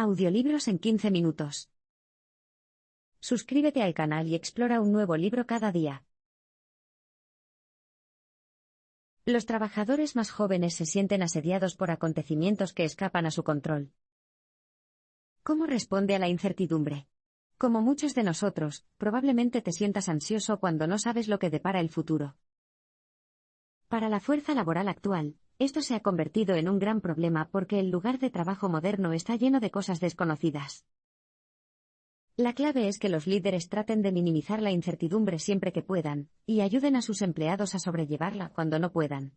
Audiolibros en 15 minutos. Suscríbete al canal y explora un nuevo libro cada día. Los trabajadores más jóvenes se sienten asediados por acontecimientos que escapan a su control. ¿Cómo responde a la incertidumbre? Como muchos de nosotros, probablemente te sientas ansioso cuando no sabes lo que depara el futuro. Para la fuerza laboral actual, esto se ha convertido en un gran problema porque el lugar de trabajo moderno está lleno de cosas desconocidas. La clave es que los líderes traten de minimizar la incertidumbre siempre que puedan, y ayuden a sus empleados a sobrellevarla cuando no puedan.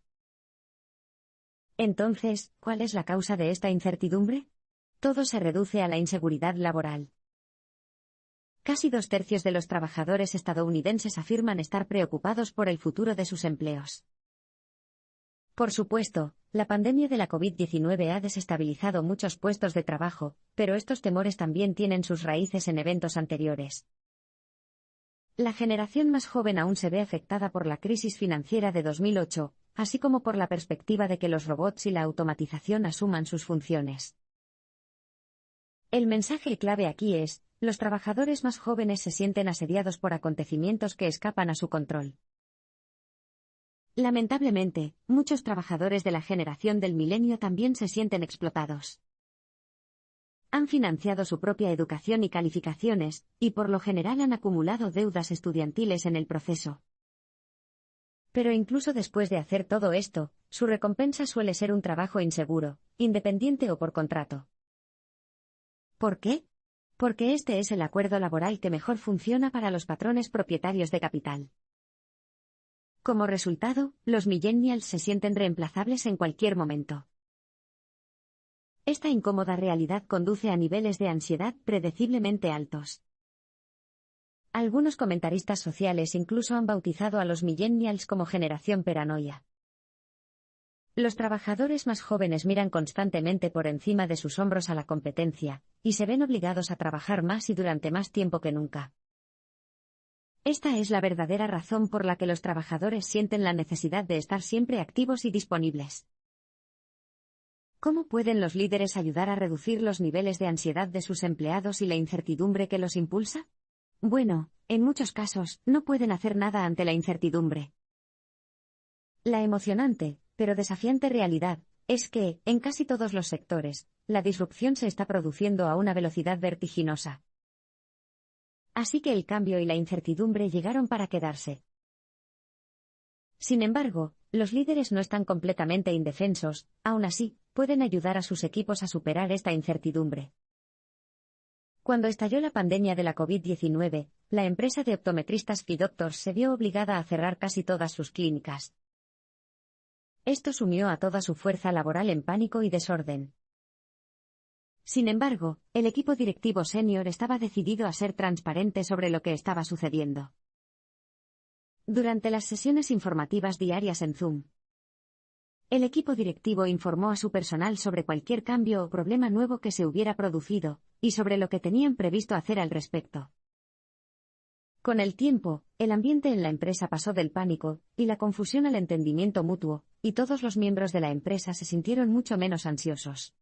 Entonces, ¿cuál es la causa de esta incertidumbre? Todo se reduce a la inseguridad laboral. Casi 2/3 de los trabajadores estadounidenses afirman estar preocupados por el futuro de sus empleos. Por supuesto, la pandemia de la COVID-19 ha desestabilizado muchos puestos de trabajo, pero estos temores también tienen sus raíces en eventos anteriores. La generación más joven aún se ve afectada por la crisis financiera de 2008, así como por la perspectiva de que los robots y la automatización asuman sus funciones. El mensaje clave aquí es: los trabajadores más jóvenes se sienten asediados por acontecimientos que escapan a su control. Lamentablemente, muchos trabajadores de la generación del milenio también se sienten explotados. Han financiado su propia educación y calificaciones, y por lo general han acumulado deudas estudiantiles en el proceso. Pero incluso después de hacer todo esto, su recompensa suele ser un trabajo inseguro, independiente o por contrato. ¿Por qué? Porque este es el acuerdo laboral que mejor funciona para los patrones propietarios de capital. Como resultado, los millennials se sienten reemplazables en cualquier momento. Esta incómoda realidad conduce a niveles de ansiedad predeciblemente altos. Algunos comentaristas sociales incluso han bautizado a los millennials como generación paranoia. Los trabajadores más jóvenes miran constantemente por encima de sus hombros a la competencia, y se ven obligados a trabajar más y durante más tiempo que nunca. Esta es la verdadera razón por la que los trabajadores sienten la necesidad de estar siempre activos y disponibles. ¿Cómo pueden los líderes ayudar a reducir los niveles de ansiedad de sus empleados y la incertidumbre que los impulsa? Bueno, en muchos casos, no pueden hacer nada ante la incertidumbre. La emocionante, pero desafiante realidad, es que, en casi todos los sectores, la disrupción se está produciendo a una velocidad vertiginosa. Así que el cambio y la incertidumbre llegaron para quedarse. Sin embargo, los líderes no están completamente indefensos, aún así, pueden ayudar a sus equipos a superar esta incertidumbre. Cuando estalló la pandemia de la COVID-19, la empresa de optometristas FeeDoctors se vio obligada a cerrar casi todas sus clínicas. Esto sumió a toda su fuerza laboral en pánico y desorden. Sin embargo, el equipo directivo senior estaba decidido a ser transparente sobre lo que estaba sucediendo. Durante las sesiones informativas diarias en Zoom, el equipo directivo informó a su personal sobre cualquier cambio o problema nuevo que se hubiera producido, y sobre lo que tenían previsto hacer al respecto. Con el tiempo, el ambiente en la empresa pasó del pánico y la confusión al entendimiento mutuo, y todos los miembros de la empresa se sintieron mucho menos ansiosos.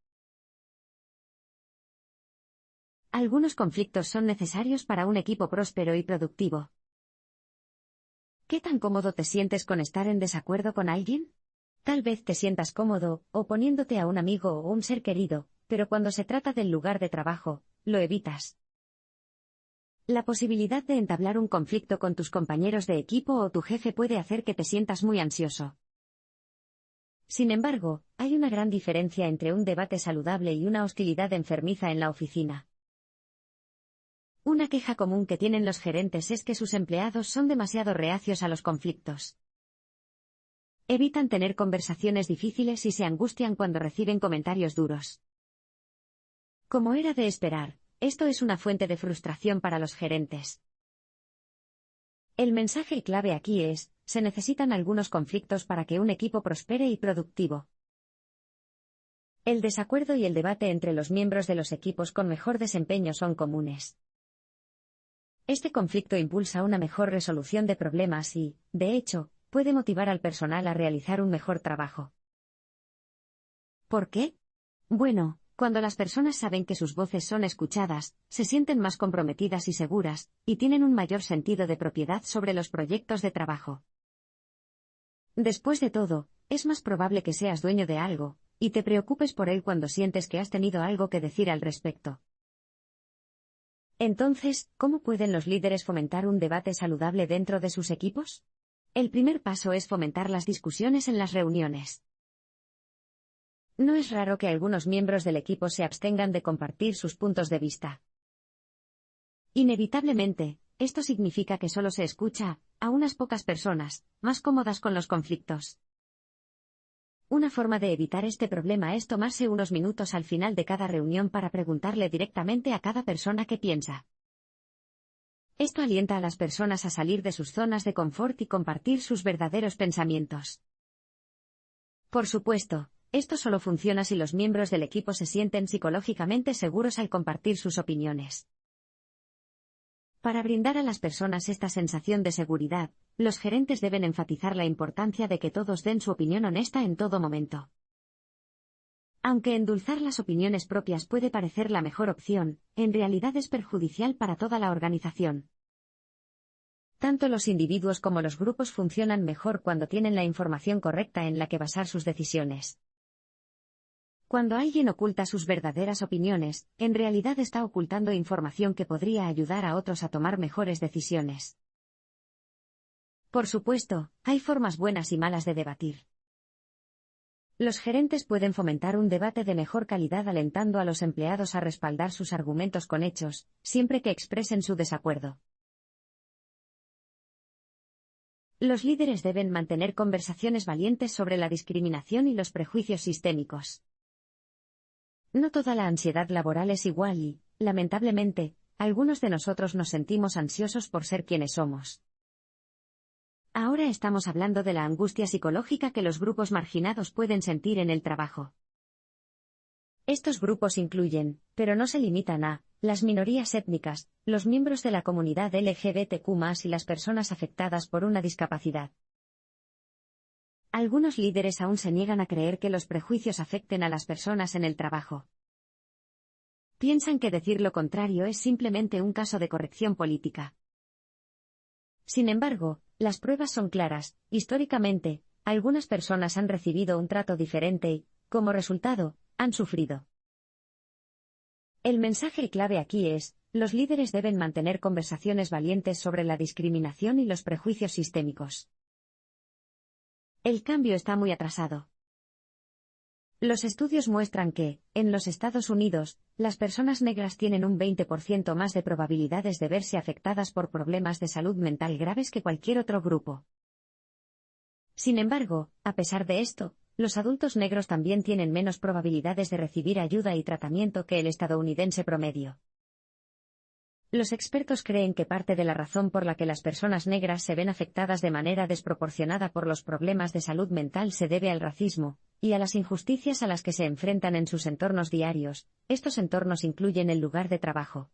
Algunos conflictos son necesarios para un equipo próspero y productivo. ¿Qué tan cómodo te sientes con estar en desacuerdo con alguien? Tal vez te sientas cómodo, oponiéndote a un amigo o un ser querido, pero cuando se trata del lugar de trabajo, lo evitas. La posibilidad de entablar un conflicto con tus compañeros de equipo o tu jefe puede hacer que te sientas muy ansioso. Sin embargo, hay una gran diferencia entre un debate saludable y una hostilidad enfermiza en la oficina. Una queja común que tienen los gerentes es que sus empleados son demasiado reacios a los conflictos. Evitan tener conversaciones difíciles y se angustian cuando reciben comentarios duros. Como era de esperar, esto es una fuente de frustración para los gerentes. El mensaje clave aquí es: se necesitan algunos conflictos para que un equipo prospere y productivo. El desacuerdo y el debate entre los miembros de los equipos con mejor desempeño son comunes. Este conflicto impulsa una mejor resolución de problemas y, de hecho, puede motivar al personal a realizar un mejor trabajo. ¿Por qué? Bueno, Cuando las personas saben que sus voces son escuchadas, se sienten más comprometidas y seguras, y tienen un mayor sentido de propiedad sobre los proyectos de trabajo. Después de todo, es más probable que seas dueño de algo, y te preocupes por él cuando sientes que has tenido algo que decir al respecto. Entonces, ¿cómo pueden los líderes fomentar un debate saludable dentro de sus equipos? El primer paso es fomentar las discusiones en las reuniones. No es raro que algunos miembros del equipo se abstengan de compartir sus puntos de vista. Inevitablemente, esto significa que solo se escucha a unas pocas personas, más cómodas con los conflictos. Una forma de evitar este problema es tomarse unos minutos al final de cada reunión para preguntarle directamente a cada persona qué piensa. Esto alienta a las personas a salir de sus zonas de confort y compartir sus verdaderos pensamientos. Por supuesto, esto solo funciona si los miembros del equipo se sienten psicológicamente seguros al compartir sus opiniones. Para brindar a las personas esta sensación de seguridad, los gerentes deben enfatizar la importancia de que todos den su opinión honesta en todo momento. Aunque endulzar las opiniones propias puede parecer la mejor opción, en realidad es perjudicial para toda la organización. Tanto los individuos como los grupos funcionan mejor cuando tienen la información correcta en la que basar sus decisiones. Cuando alguien oculta sus verdaderas opiniones, en realidad está ocultando información que podría ayudar a otros a tomar mejores decisiones. Por supuesto, hay formas buenas y malas de debatir. Los gerentes pueden fomentar un debate de mejor calidad alentando a los empleados a respaldar sus argumentos con hechos, siempre que expresen su desacuerdo. Los líderes deben mantener conversaciones valientes sobre la discriminación y los prejuicios sistémicos. No toda la ansiedad laboral es igual y, lamentablemente, algunos de nosotros nos sentimos ansiosos por ser quienes somos. Ahora estamos hablando de la angustia psicológica que los grupos marginados pueden sentir en el trabajo. Estos grupos incluyen, pero no se limitan a, las minorías étnicas, los miembros de la comunidad LGBTQ+, y las personas afectadas por una discapacidad. Algunos líderes aún se niegan a creer que los prejuicios afecten a las personas en el trabajo. Piensan que decir lo contrario es simplemente un caso de corrección política. Sin embargo, las pruebas son claras. Históricamente, algunas personas han recibido un trato diferente y, como resultado, han sufrido. El mensaje clave aquí es, los líderes deben mantener conversaciones valientes sobre la discriminación y los prejuicios sistémicos. El cambio está muy atrasado. Los estudios muestran que, en los Estados Unidos, las personas negras tienen un 20% más de probabilidades de verse afectadas por problemas de salud mental graves que cualquier otro grupo. Sin embargo, a pesar de esto, los adultos negros también tienen menos probabilidades de recibir ayuda y tratamiento que el estadounidense promedio. Los expertos creen que parte de la razón por la que las personas negras se ven afectadas de manera desproporcionada por los problemas de salud mental se debe al racismo, y a las injusticias a las que se enfrentan en sus entornos diarios. Estos entornos incluyen el lugar de trabajo.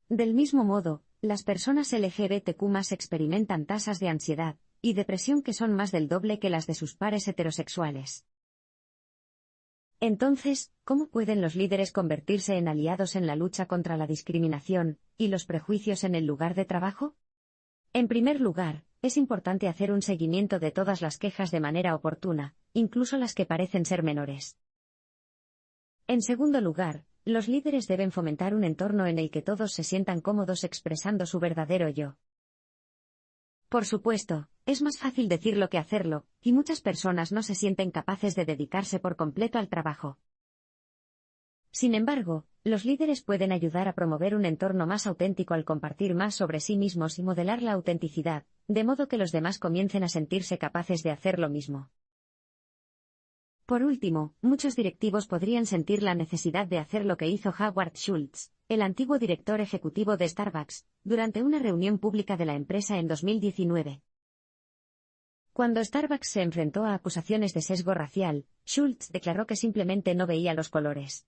Del mismo modo, las personas LGBTQ+ experimentan tasas de ansiedad y depresión que son más del doble que las de sus pares heterosexuales. Entonces, ¿cómo pueden los líderes convertirse en aliados en la lucha contra la discriminación y los prejuicios en el lugar de trabajo? En primer lugar, es importante hacer un seguimiento de todas las quejas de manera oportuna, incluso las que parecen ser menores. En segundo lugar, los líderes deben fomentar un entorno en el que todos se sientan cómodos expresando su verdadero yo. Por supuesto, es más fácil decirlo que hacerlo, y muchas personas no se sienten capaces de dedicarse por completo al trabajo. Sin embargo, los líderes pueden ayudar a promover un entorno más auténtico al compartir más sobre sí mismos y modelar la autenticidad, de modo que los demás comiencen a sentirse capaces de hacer lo mismo. Por último, muchos directivos podrían sentir la necesidad de hacer lo que hizo Howard Schultz, el antiguo director ejecutivo de Starbucks, durante una reunión pública de la empresa en 2019. Cuando Starbucks se enfrentó a acusaciones de sesgo racial, Schultz declaró que simplemente no veía los colores.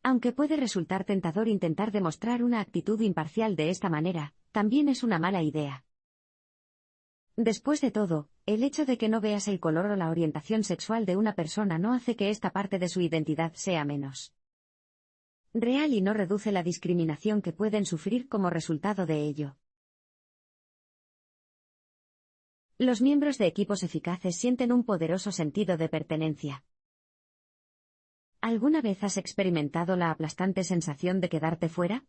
Aunque puede resultar tentador intentar demostrar una actitud imparcial de esta manera, también es una mala idea. Después de todo, el hecho de que no veas el color o la orientación sexual de una persona no hace que esta parte de su identidad sea menos real y no reduce la discriminación que pueden sufrir como resultado de ello. Los miembros de equipos eficaces sienten un poderoso sentido de pertenencia. ¿Alguna vez has experimentado la aplastante sensación de quedarte fuera?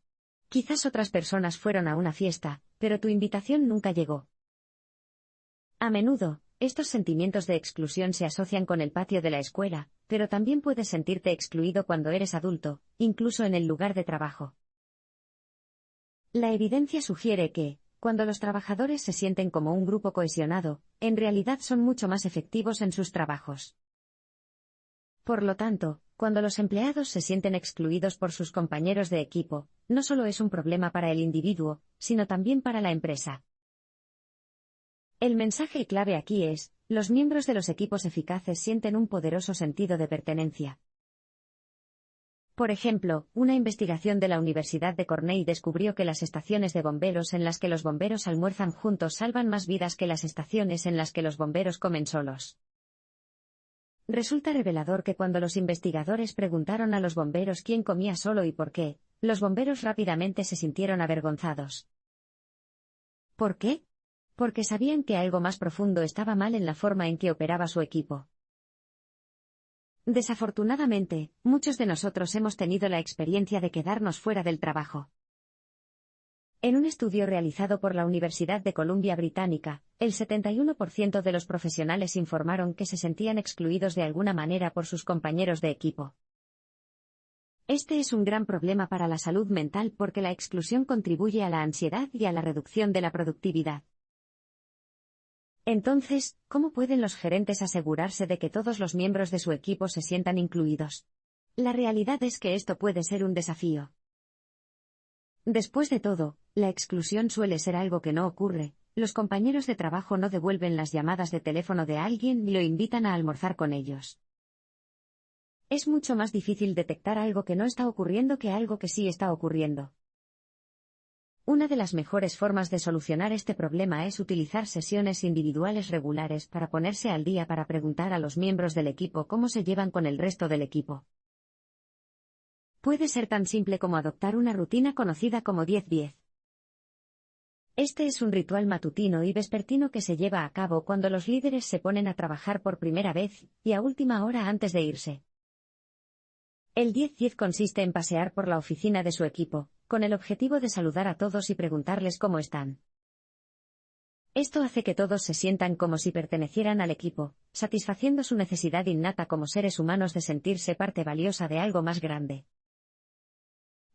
Quizás otras personas fueron a una fiesta, pero tu invitación nunca llegó. A menudo, estos sentimientos de exclusión se asocian con el patio de la escuela, pero también puedes sentirte excluido cuando eres adulto, incluso en el lugar de trabajo. La evidencia sugiere que, cuando los trabajadores se sienten como un grupo cohesionado, en realidad son mucho más efectivos en sus trabajos. Por lo tanto, cuando los empleados se sienten excluidos por sus compañeros de equipo, no solo es un problema para el individuo, sino también para la empresa. El mensaje clave aquí es, los miembros de los equipos eficaces sienten un poderoso sentido de pertenencia. Por ejemplo, una investigación de la Universidad de Cornell descubrió que las estaciones de bomberos en las que los bomberos almuerzan juntos salvan más vidas que las estaciones en las que los bomberos comen solos. Resulta revelador que cuando los investigadores preguntaron a los bomberos quién comía solo y por qué, los bomberos rápidamente se sintieron avergonzados. ¿Por qué? Porque sabían que algo más profundo estaba mal en la forma en que operaba su equipo. Desafortunadamente, muchos de nosotros hemos tenido la experiencia de quedarnos fuera del trabajo. En un estudio realizado por la Universidad de Columbia Británica, el 71% de los profesionales informaron que se sentían excluidos de alguna manera por sus compañeros de equipo. Este es un gran problema para la salud mental porque la exclusión contribuye a la ansiedad y a la reducción de la productividad. Entonces, ¿cómo pueden los gerentes asegurarse de que todos los miembros de su equipo se sientan incluidos? La realidad es que esto puede ser un desafío. Después de todo, la exclusión suele ser algo que no ocurre. Los compañeros de trabajo no devuelven las llamadas de teléfono de alguien ni lo invitan a almorzar con ellos. Es mucho más difícil detectar algo que no está ocurriendo que algo que sí está ocurriendo. Una de las mejores formas de solucionar este problema es utilizar sesiones individuales regulares para ponerse al día para preguntar a los miembros del equipo cómo se llevan con el resto del equipo. Puede ser tan simple como adoptar una rutina conocida como 10-10. Este es un ritual matutino y vespertino que se lleva a cabo cuando los líderes se ponen a trabajar por primera vez y a última hora antes de irse. El 10-10 consiste en pasear por la oficina de su equipo, con el objetivo de saludar a todos y preguntarles cómo están. Esto hace que todos se sientan como si pertenecieran al equipo, satisfaciendo su necesidad innata como seres humanos de sentirse parte valiosa de algo más grande.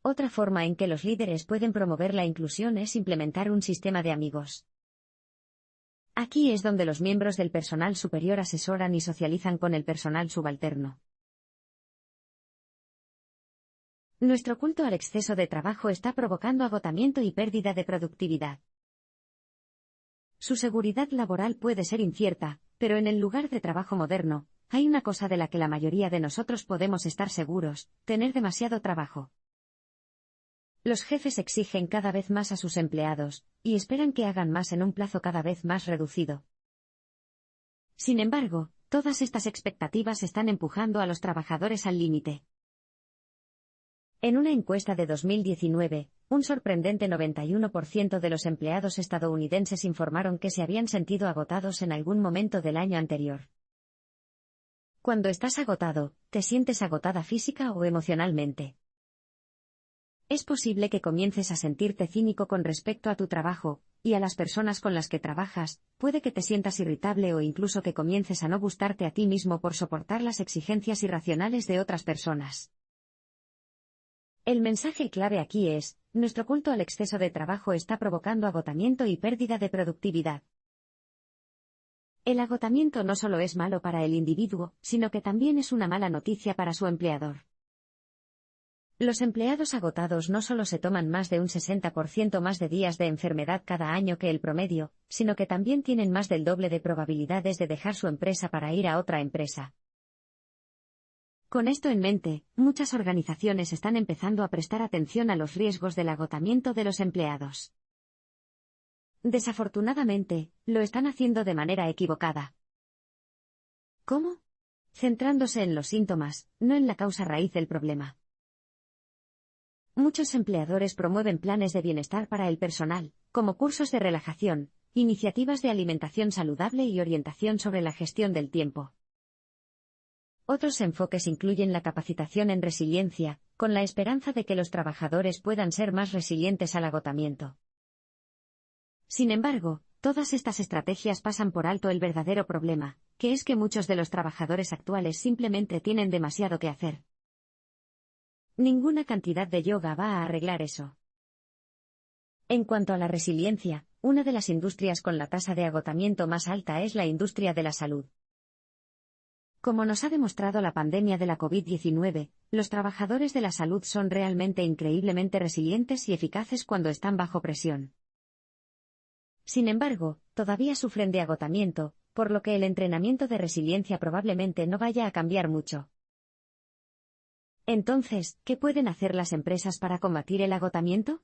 Otra forma en que los líderes pueden promover la inclusión es implementar un sistema de amigos. Aquí es donde los miembros del personal superior asesoran y socializan con el personal subalterno. Nuestro culto al exceso de trabajo está provocando agotamiento y pérdida de productividad. Su seguridad laboral puede ser incierta, pero en el lugar de trabajo moderno, hay una cosa de la que la mayoría de nosotros podemos estar seguros: tener demasiado trabajo. Los jefes exigen cada vez más a sus empleados, y esperan que hagan más en un plazo cada vez más reducido. Sin embargo, todas estas expectativas están empujando a los trabajadores al límite. En una encuesta de 2019, un sorprendente 91% de los empleados estadounidenses informaron que se habían sentido agotados en algún momento del año anterior. Cuando estás agotado, ¿te sientes agotada física o emocionalmente? Es posible que comiences a sentirte cínico con respecto a tu trabajo, y a las personas con las que trabajas, puede que te sientas irritable o incluso que comiences a no gustarte a ti mismo por soportar las exigencias irracionales de otras personas. El mensaje clave aquí es: nuestro culto al exceso de trabajo está provocando agotamiento y pérdida de productividad. El agotamiento no solo es malo para el individuo, sino que también es una mala noticia para su empleador. Los empleados agotados no solo se toman más de un 60% más de días de enfermedad cada año que el promedio, sino que también tienen más del doble de probabilidades de dejar su empresa para ir a otra empresa. Con esto en mente, muchas organizaciones están empezando a prestar atención a los riesgos del agotamiento de los empleados. Desafortunadamente, lo están haciendo de manera equivocada. ¿Cómo? Centrándose en los síntomas, no en la causa raíz del problema. Muchos empleadores promueven planes de bienestar para el personal, como cursos de relajación, iniciativas de alimentación saludable y orientación sobre la gestión del tiempo. Otros enfoques incluyen la capacitación en resiliencia, con la esperanza de que los trabajadores puedan ser más resilientes al agotamiento. Sin embargo, todas estas estrategias pasan por alto el verdadero problema, que es que muchos de los trabajadores actuales simplemente tienen demasiado que hacer. Ninguna cantidad de yoga va a arreglar eso. En cuanto a la resiliencia, una de las industrias con la tasa de agotamiento más alta es la industria de la salud. Como nos ha demostrado la pandemia de la COVID-19, los trabajadores de la salud son realmente increíblemente resilientes y eficaces cuando están bajo presión. Sin embargo, todavía sufren de agotamiento, por lo que el entrenamiento de resiliencia probablemente no vaya a cambiar mucho. Entonces, ¿qué pueden hacer las empresas para combatir el agotamiento?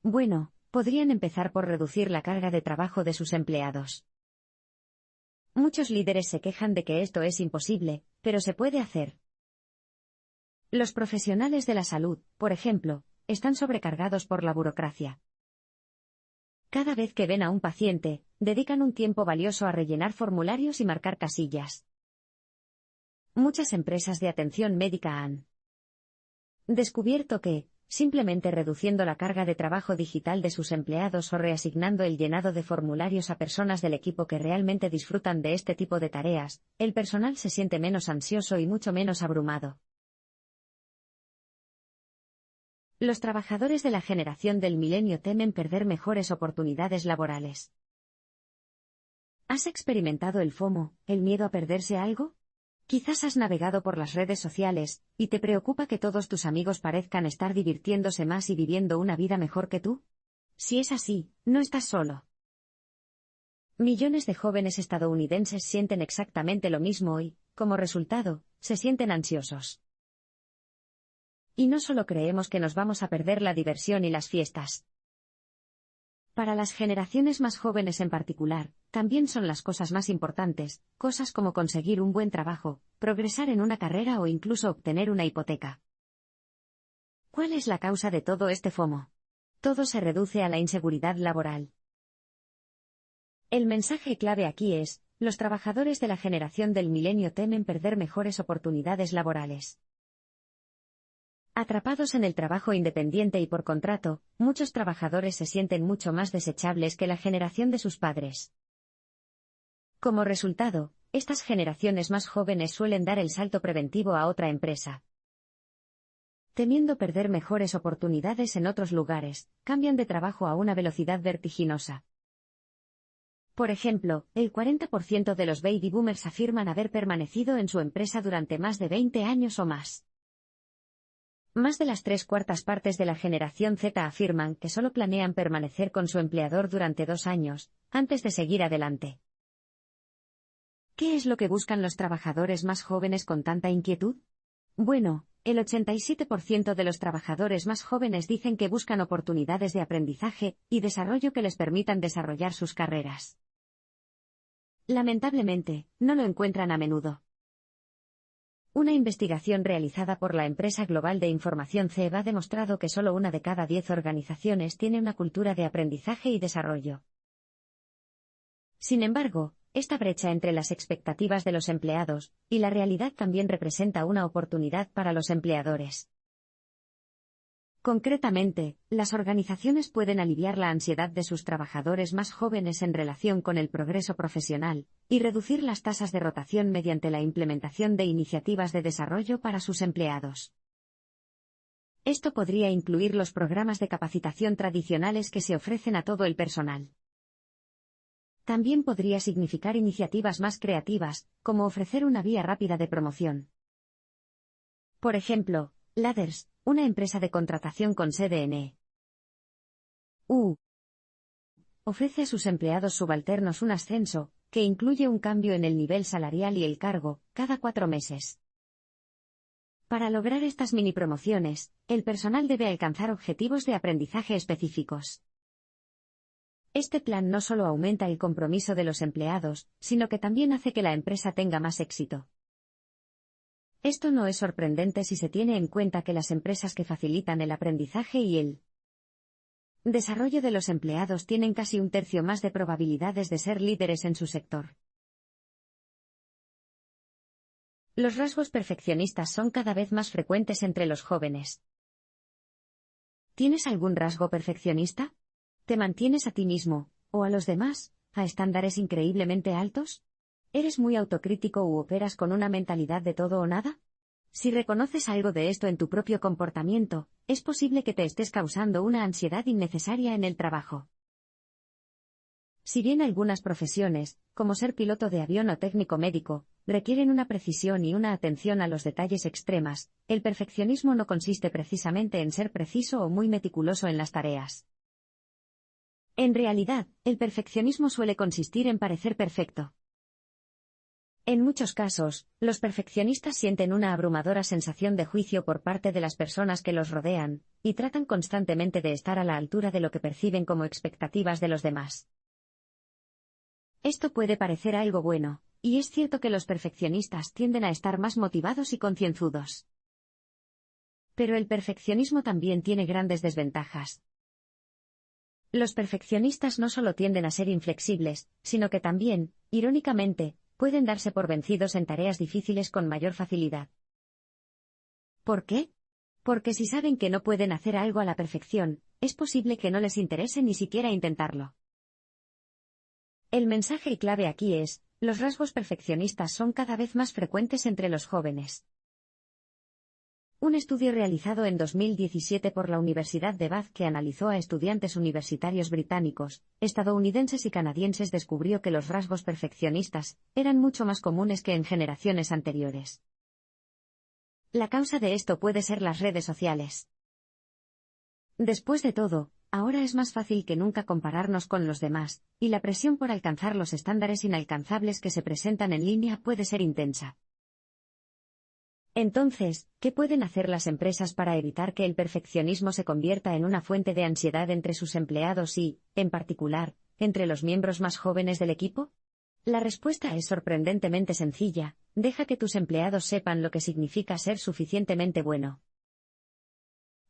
Bueno, podrían empezar por reducir la carga de trabajo de sus empleados. Muchos líderes se quejan de que esto es imposible, pero se puede hacer. Los profesionales de la salud, por ejemplo, están sobrecargados por la burocracia. Cada vez que ven a un paciente, dedican un tiempo valioso a rellenar formularios y marcar casillas. Muchas empresas de atención médica han descubierto que, simplemente reduciendo la carga de trabajo digital de sus empleados o reasignando el llenado de formularios a personas del equipo que realmente disfrutan de este tipo de tareas, el personal se siente menos ansioso y mucho menos abrumado. Los trabajadores de la generación del milenio temen perder mejores oportunidades laborales. ¿Has experimentado el FOMO, el miedo a perderse algo? Quizás has navegado por las redes sociales, y te preocupa que todos tus amigos parezcan estar divirtiéndose más y viviendo una vida mejor que tú. Si es así, no estás solo. Millones de jóvenes estadounidenses sienten exactamente lo mismo y, como resultado, se sienten ansiosos. Y no solo creemos que nos vamos a perder la diversión y las fiestas. Para las generaciones más jóvenes en particular, también son las cosas más importantes, cosas como conseguir un buen trabajo, progresar en una carrera o incluso obtener una hipoteca. ¿Cuál es la causa de todo este FOMO? Todo se reduce a la inseguridad laboral. El mensaje clave aquí es, los trabajadores de la generación del milenio temen perder mejores oportunidades laborales. Atrapados en el trabajo independiente y por contrato, muchos trabajadores se sienten mucho más desechables que la generación de sus padres. Como resultado, estas generaciones más jóvenes suelen dar el salto preventivo a otra empresa. Temiendo perder mejores oportunidades en otros lugares, cambian de trabajo a una velocidad vertiginosa. Por ejemplo, el 40% de los baby boomers afirman haber permanecido en su empresa durante más de 20 años o más. Más de las 3/4 partes de la generación Z afirman que solo planean permanecer con su empleador durante 2 años, antes de seguir adelante. ¿Qué es lo que buscan los trabajadores más jóvenes con tanta inquietud? Bueno, el 87% de los trabajadores más jóvenes dicen que buscan oportunidades de aprendizaje y desarrollo que les permitan desarrollar sus carreras. Lamentablemente, no lo encuentran a menudo. Una investigación realizada por la empresa global de información CEB ha demostrado que solo 1 de cada 10 organizaciones tiene una cultura de aprendizaje y desarrollo. Sin embargo, esta brecha entre las expectativas de los empleados y la realidad también representa una oportunidad para los empleadores. Concretamente, las organizaciones pueden aliviar la ansiedad de sus trabajadores más jóvenes en relación con el progreso profesional, y reducir las tasas de rotación mediante la implementación de iniciativas de desarrollo para sus empleados. Esto podría incluir los programas de capacitación tradicionales que se ofrecen a todo el personal. También podría significar iniciativas más creativas, como ofrecer una vía rápida de promoción. Por ejemplo, Ladders, una empresa de contratación con sede en EU, ofrece a sus empleados subalternos un ascenso, que incluye un cambio en el nivel salarial y el cargo, cada 4 meses. Para lograr estas mini promociones, el personal debe alcanzar objetivos de aprendizaje específicos. Este plan no solo aumenta el compromiso de los empleados, sino que también hace que la empresa tenga más éxito. Esto no es sorprendente si se tiene en cuenta que las empresas que facilitan el aprendizaje y el desarrollo de los empleados tienen casi un tercio más de probabilidades de ser líderes en su sector. Los rasgos perfeccionistas son cada vez más frecuentes entre los jóvenes. ¿Tienes algún rasgo perfeccionista? ¿Te mantienes a ti mismo, o a los demás, a estándares increíblemente altos? ¿Eres muy autocrítico u operas con una mentalidad de todo o nada? Si reconoces algo de esto en tu propio comportamiento, es posible que te estés causando una ansiedad innecesaria en el trabajo. Si bien algunas profesiones, como ser piloto de avión o técnico médico, requieren una precisión y una atención a los detalles extremas, el perfeccionismo no consiste precisamente en ser preciso o muy meticuloso en las tareas. En realidad, el perfeccionismo suele consistir en parecer perfecto. En muchos casos, los perfeccionistas sienten una abrumadora sensación de juicio por parte de las personas que los rodean, y tratan constantemente de estar a la altura de lo que perciben como expectativas de los demás. Esto puede parecer algo bueno, y es cierto que los perfeccionistas tienden a estar más motivados y concienzudos. Pero el perfeccionismo también tiene grandes desventajas. Los perfeccionistas no solo tienden a ser inflexibles, sino que también, irónicamente, pueden darse por vencidos en tareas difíciles con mayor facilidad. ¿Por qué? Porque si saben que no pueden hacer algo a la perfección, es posible que no les interese ni siquiera intentarlo. El mensaje clave aquí es, los rasgos perfeccionistas son cada vez más frecuentes entre los jóvenes. Un estudio realizado en 2017 por la Universidad de Bath que analizó a estudiantes universitarios británicos, estadounidenses y canadienses descubrió que los rasgos perfeccionistas eran mucho más comunes que en generaciones anteriores. La causa de esto puede ser las redes sociales. Después de todo, ahora es más fácil que nunca compararnos con los demás, y la presión por alcanzar los estándares inalcanzables que se presentan en línea puede ser intensa. Entonces, ¿qué pueden hacer las empresas para evitar que el perfeccionismo se convierta en una fuente de ansiedad entre sus empleados y, en particular, entre los miembros más jóvenes del equipo? La respuesta es sorprendentemente sencilla: deja que tus empleados sepan lo que significa ser suficientemente bueno.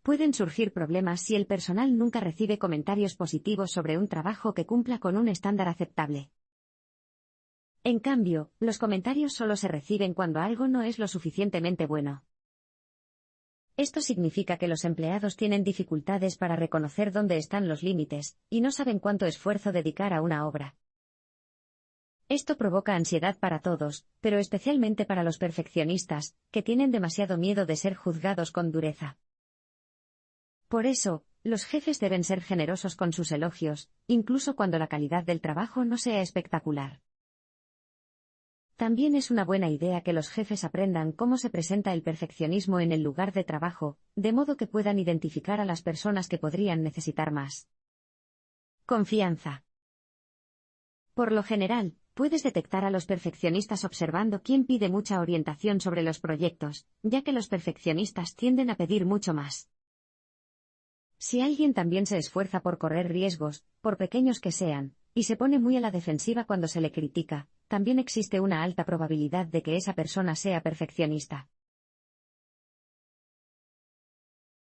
Pueden surgir problemas si el personal nunca recibe comentarios positivos sobre un trabajo que cumpla con un estándar aceptable. En cambio, los comentarios solo se reciben cuando algo no es lo suficientemente bueno. Esto significa que los empleados tienen dificultades para reconocer dónde están los límites, y no saben cuánto esfuerzo dedicar a una obra. Esto provoca ansiedad para todos, pero especialmente para los perfeccionistas, que tienen demasiado miedo de ser juzgados con dureza. Por eso, los jefes deben ser generosos con sus elogios, incluso cuando la calidad del trabajo no sea espectacular. También es una buena idea que los jefes aprendan cómo se presenta el perfeccionismo en el lugar de trabajo, de modo que puedan identificar a las personas que podrían necesitar más confianza. Por lo general, puedes detectar a los perfeccionistas observando quién pide mucha orientación sobre los proyectos, ya que los perfeccionistas tienden a pedir mucho más. Si alguien también se esfuerza por correr riesgos, por pequeños que sean, y se pone muy a la defensiva cuando se le critica, también existe una alta probabilidad de que esa persona sea perfeccionista.